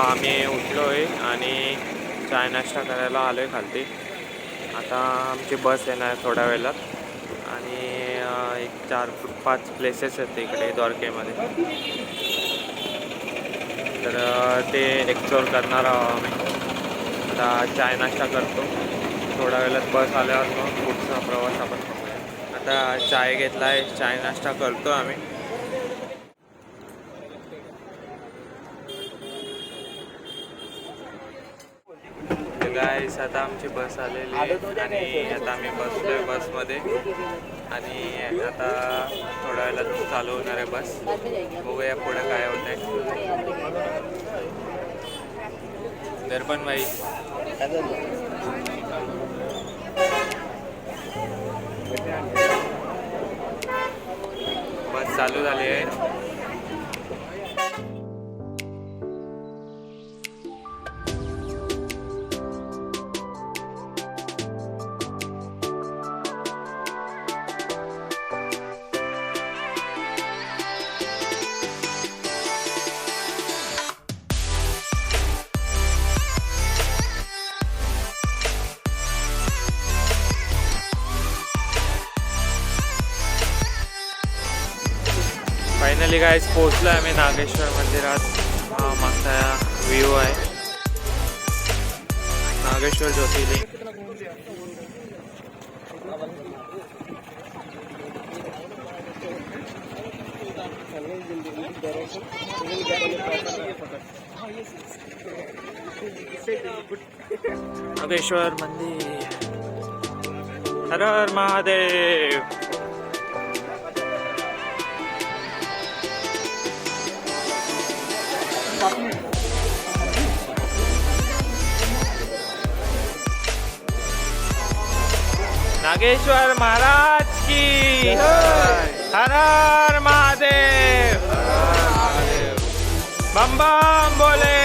आम्ही उठलो आहे आणि चाय नाश्ता करायला आलो आहे खालती. आता आमची बस येणार थोड्या वेळात आणि एक 4-5 प्लेसेस आहेत इकडे द्वारकेमध्ये, तर ते एक्सप्लोर करणार आहोत आम्ही. आता चाय नाश्ता करतो, थोड्या वेळात बस आल्यावर मग पुढचा प्रवास आपण बघूया. आता चाय घेतला आहे, चाय नाश्ता करतो आम्ही. गाईस आता आमची बस आलेली आहे आणि आता आम्ही बसलोय बसमध्ये आणि आता थोड्या वेळात चालू होणार आहे बस. बघूया पुढे काय होत आहे. दर्पण भाई बस चालू झाली आहे. फायनली गाईस पोहोचलो आहे आम्ही नागेश्वर मंदिरात. हा मागचा व्ह्यू आहे नागेश्वर ज्योतिर्लिंग. नागेश्वर मंदिर. हर हर महादेव. नागेश्वर महाराज की हर हर महादेव. बम बम बोले.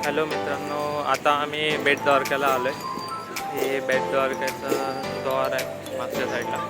हॅलो मित्रांनो, आता आम्ही बेट द्वारकाला आलो आहे. हे बेट द्वारकाचं द्वार आहे मागच्या साईडला.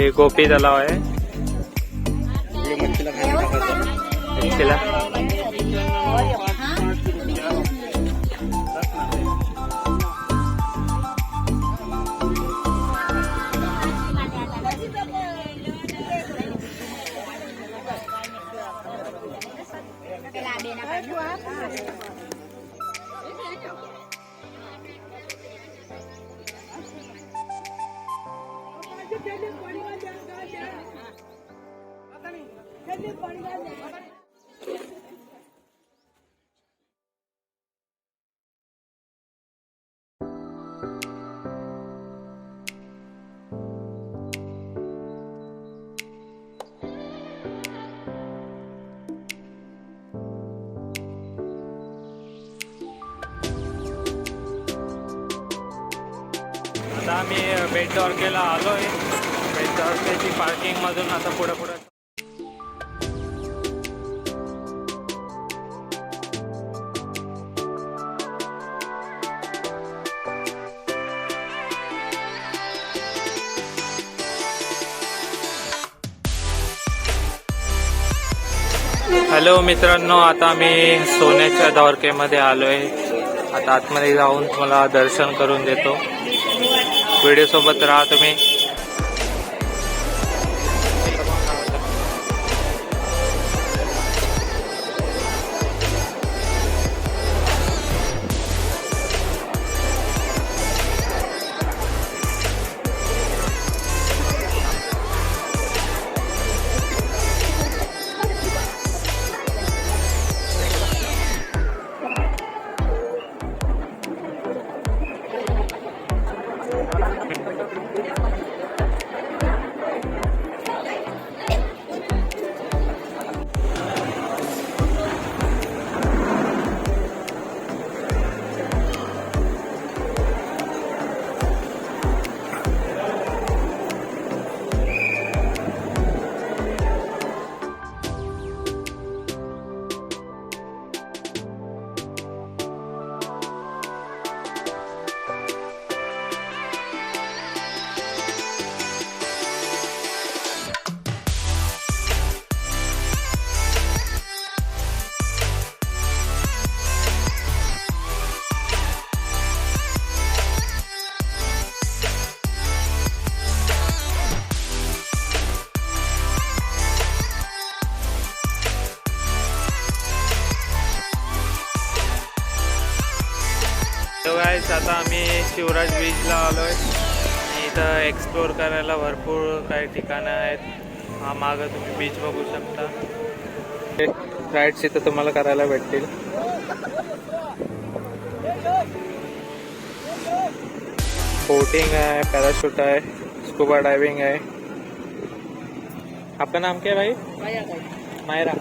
हे गोपी तलाव आहे. मच्छीला आता आम्ही बेट द्वारकेला आलोय. बेट द्वारकेची पार्किंग मधून आता पुढे हॅलो मित्रांनो, आता आम्ही सोन्याच्या द्वारकेमध्ये आलोय. आता आतमध्ये जाऊन तुम्हाला दर्शन करून देतो. व्हिडिओ सोबत राहा तुम्ही. आता आम्ही शिवराज बीचला आलोय. इथं एक्सप्लोर करायला भरपूर काही ठिकाणं आहेत. हा मागं तुम्ही बीच बघू शकता. राईड्स इथं तुम्हाला करायला भेटतील. बोटिंग है, पैराशूट है, स्कूबा डाइविंग है. आपका नाम क्या है भाई? मायरा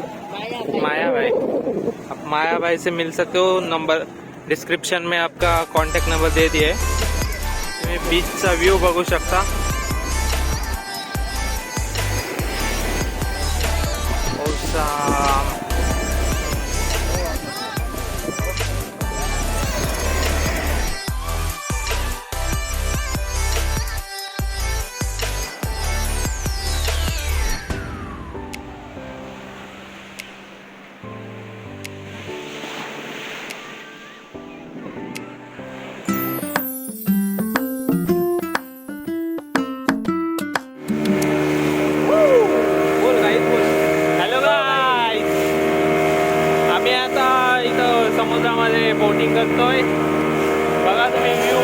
माया भाई. आप माया भाई से मिल सकते हो. नंबर डिस्क्रिप्शन में आपका कांटेक्ट नंबर दे दिया है. तुम्ही बीचचा व्ह्यू बघू शकता. समुद्रामध्ये बोटिंग करतोय. बघा तुम्ही व्ह्यू.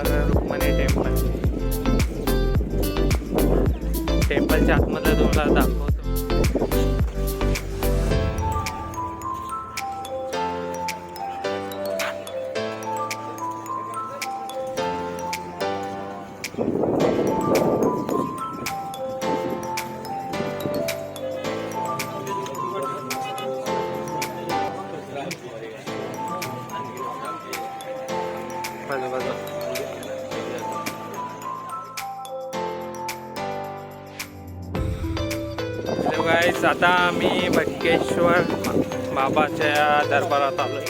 रुक्मिणी टेम्पल. टेम्पलच्या आतमधलं तुम्हाला दाखवतो. गाईस आता मी भटकेश्वर बाबाच्या दरबारात आलोय.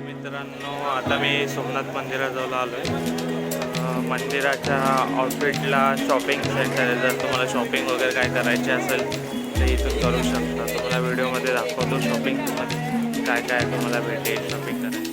मित्रांनो आता मी सोमनाथ मंदिराजवळ आलोय. मंदिराच्या आउटफिटला शॉपिंग सेंटर आहे. जर तुम्हाला शॉपिंग वगैरे काय करायची असेल तर इथून करू शकता. तुम्हाला व्हिडिओमध्ये दाखवतो शॉपिंगमध्ये काय काय तुम्हाला भेटेल शॉपिंग करायला.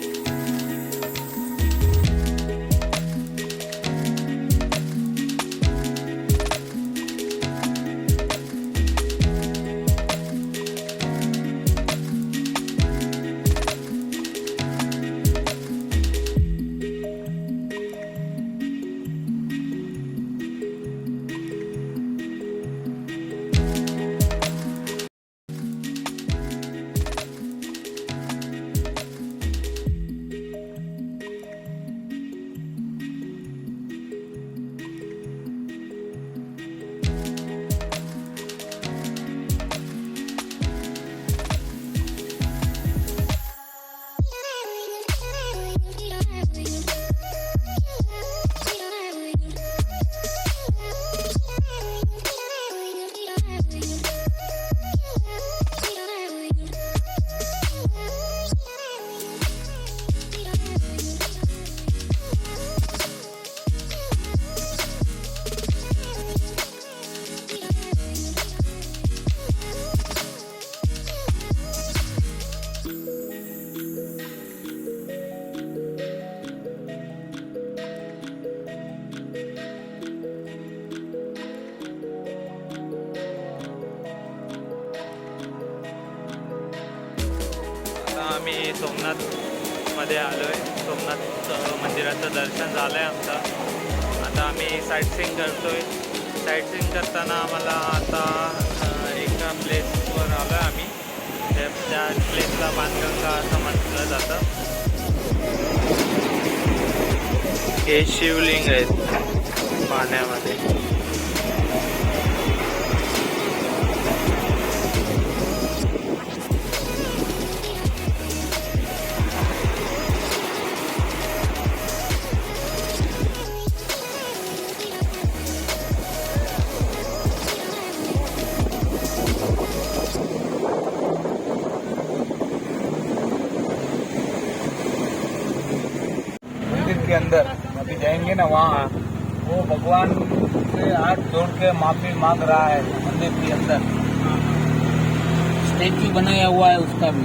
आम्ही सोमनाथमध्ये आलो आहे. सोमनाथ मंदिराचं दर्शन झालं आहे आमचं. आता आम्ही साईट सीइंग करतो आहे. साईट सीइंग करताना आम्हाला आता एका प्लेसवर आलो आहे आम्ही. त्या प्लेसला बाणगंगा असं म्हटलं जातं. हे शिवलिंग आहेत पाण्यामध्ये. के अंदर अभी जाएंगे ना वहाँ, वो भगवान से हाथ जोड़ के माफी मांग रहा है मंदिर के अंदर. स्टेचू बनाया हुआ है उसका भी.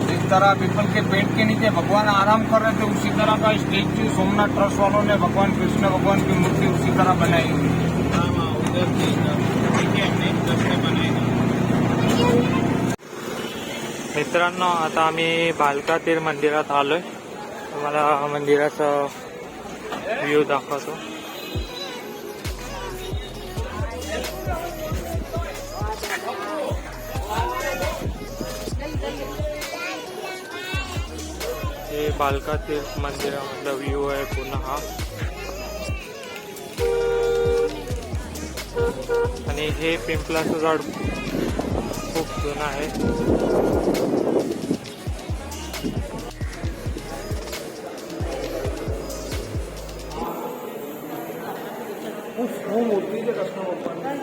जिस तरह पीपल के पेड़ के नीचे भगवान आराम कर रहे थे उसी तरह का स्टेचू सोमनाथ ट्रस्ट वालों ने भगवान कृष्ण भगवान की मूर्ति उसी तरह बनाई हुई है. उधर मित्रांनो आता आम्ही भालकातीर मंदिरात आलोय. तुम्हाला मंदिराचा व्ह्यू दाखवतो. हे हे बालका तीर्थ मंदिरामधला व्ह्यू आहे पुन्हा हा. आणि हे पिंपलाचं झाड खूप जुनं आहे. मूर्तीचे कृष्ण भगवान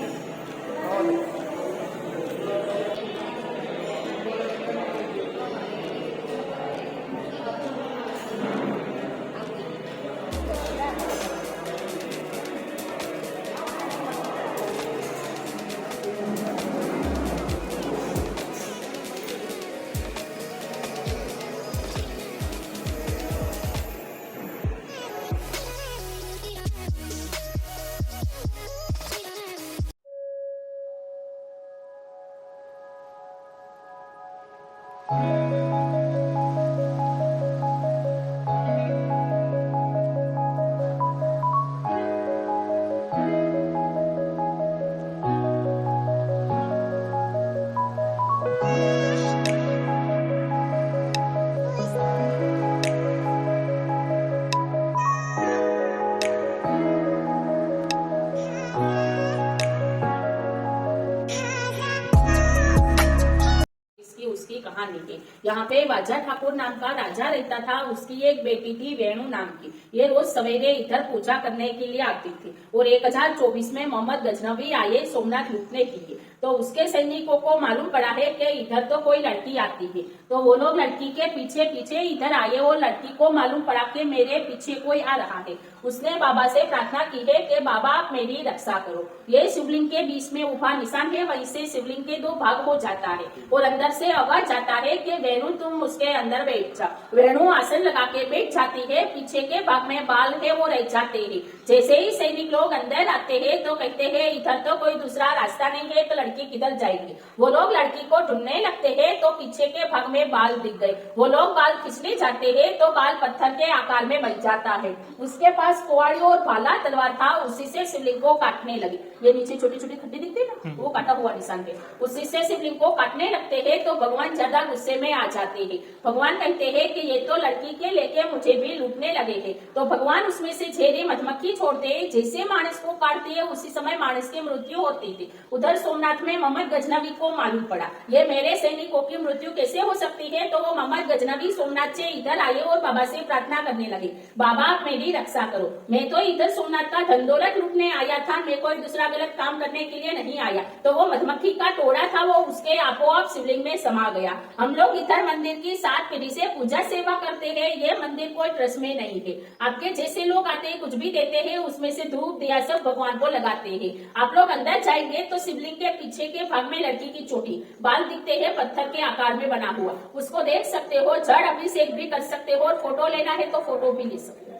उसकी कहानी है। यहाँ पे वाजा ठाकुर नाम का राजा रहता था, उसकी एक बेटी थी वेणु नाम की। ये रोज सवेरे इधर पूजा करने के लिए आती थी और 1024 में मोहम्मद गजनवी आए सोमनाथ लूटने के लिए। तो उसके सैनिकों को मालूम पड़ा है कि इधर तो कोई लड़की आती है, तो वो लोग लड़की के पीछे पीछे इधर आए और लड़की को मालूम पड़ा कि मेरे पीछे कोई आ रहा है। उसने बाबा से प्रार्थना की है कि बाबा आप मेरी रक्षा करो। ये शिवलिंग के बीच में उभा निशान है, वहीं से शिवलिंग के 2 भाग हो जाता है और अंदर से आवाज जाता है कि वेणु तुम उसके अंदर बैठ जा। वेणु आसन लगा के बैठ जाती है, पीछे के भाग में बाल है वो रह जाते हैं। जैसे ही सैनिक लोग अंदर आते हैं तो कहते हैं इधर तो कोई दूसरा रास्ता नहीं है, तो लड़की किधर जाएगी। वो लोग लड़की को ढूंढने लगते हैं तो पीछे के भाग में बाल दिख गए। वो लोग बाल खींचने जाते हैं तो बाल पत्थर के आकार में बन जाता है। उसके पास कुआड़ी और भाला तलवार था, उसी से शिवलिंग को काटने लगी। ये नीचे छोटी छोटी खड्डी दिखती है ना, वो काटा हुआ निशान है। उसी से शिवलिंग को काटने लगते हैं तो भगवान ज्यादा गुस्से में आ जाते हैं। भगवान कहते हैं कि ये तो लड़की के लेके मुझे भी लूटने लगे थे। तो भगवान उसमें से झेरी मधुमक्खी छोड़ते हैं, जैसे मानस को काटते हैं उसी समय मानस की मृत्यु होती थी। उधर सोमनाथ में मोहम्मद गजनवी को मालूम पड़ा ये मेरे सैनिकों की मृत्यु कैसे हो सकती है। तो वो मोहम्मद गजनवी सोमनाथ से इधर आए और बाबा से प्रार्थना करने लगे, बाबा आप मेरी रक्षा करो। मैं तो इधर सोमनाथ का धन दौलत लूटने आया था, मैं कोई दूसरा गलत काम करने के लिए नहीं आया। तो वो मधुमक्खी का टोड़ा था, वो उसके आपो शिवलिंग में समा गया। हम लोग इधर मंदिर की 7 पीढ़ी से पूजा सेवा करते हैं। ये मंदिर कोई ट्रस्ट में नहीं है। आपके जैसे लोग आते हैं, कुछ भी देते हैं, उसमें से धूप दिया सब भगवान को लगाते हैं। आप लोग अंदर जाएंगे तो शिवलिंग के पीछे के भाग में लड़की की चोटी बाल दिखते हैं, पत्थर के आकार में बना हुआ, उसको देख सकते हो। जड़ अभिषेक भी कर सकते हो और फोटो लेना है तो फोटो भी ले सकते हो।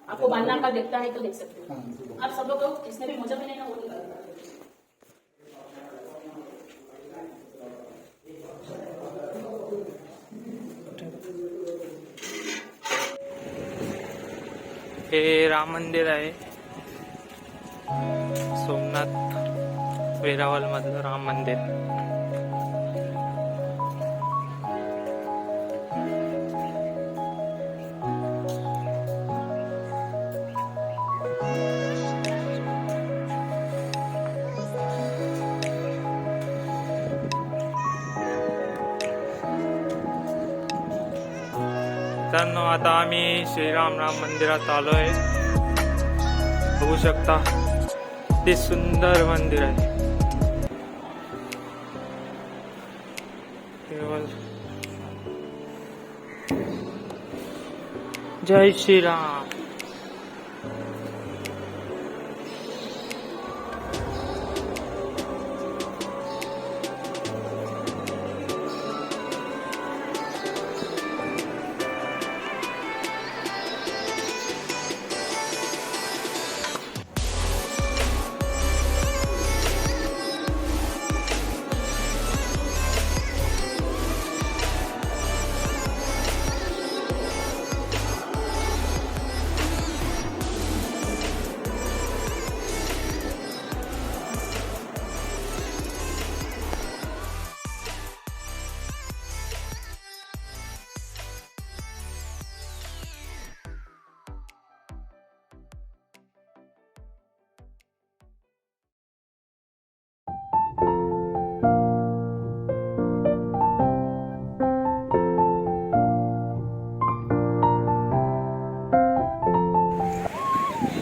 आपको बालना का देखता है तो देख सकते हो। आप सब लोग जिसने भी मोजा पहने ना वो निकाल। हे राम मंदिर आहे, सोमनाथ वेरावल मधलं राम मंदिर. मित्रांनो, आता आम्ही श्रीराम राम मंदिरात आलोय. बघू शकता ते सुंदर मंदिर आहे. जय श्रीराम.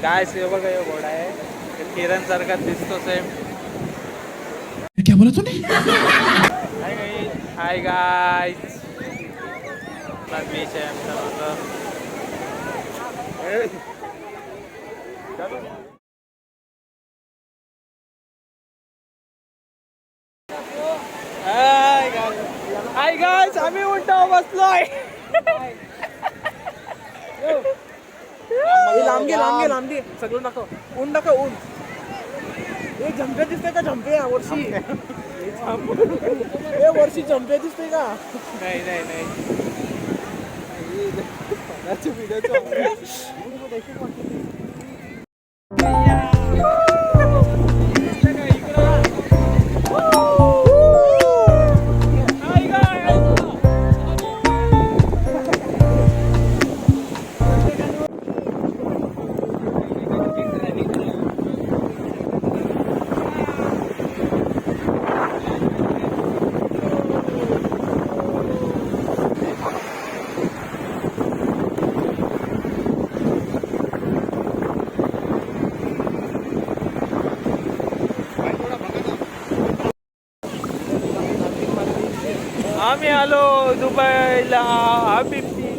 काय से बघा हे घोडा आहे किरण सारखा दिसतो सेम. क्या बोला तूने? हाय गाईज बीच आहे आमचा माझा. हाय गाईज आम्ही उंटावर बसलोय. लांब घे सगळं नको ऊन नको ऊन. हे झंपे दिसते का झंपे वर्षी हे वर्षी झंपे दिसते का? नाही नाही नाही आम्ही आलो दुबईला. हबीबी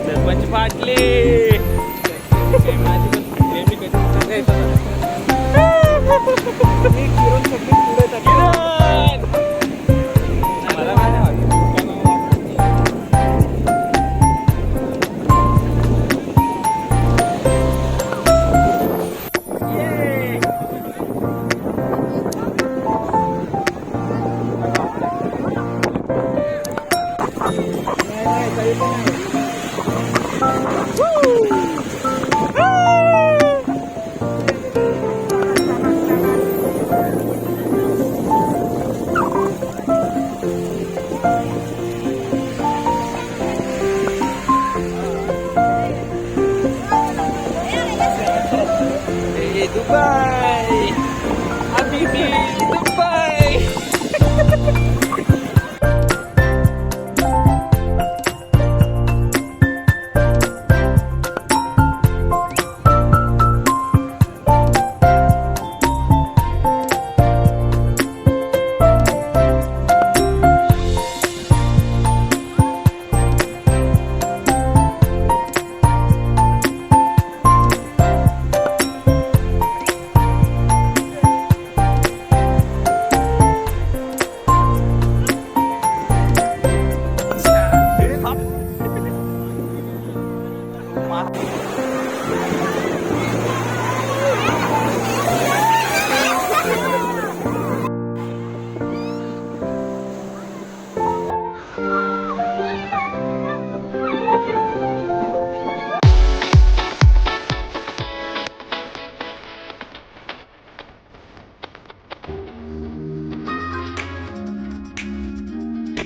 sarpanch Patle. Dubai, Habibi, Dubai.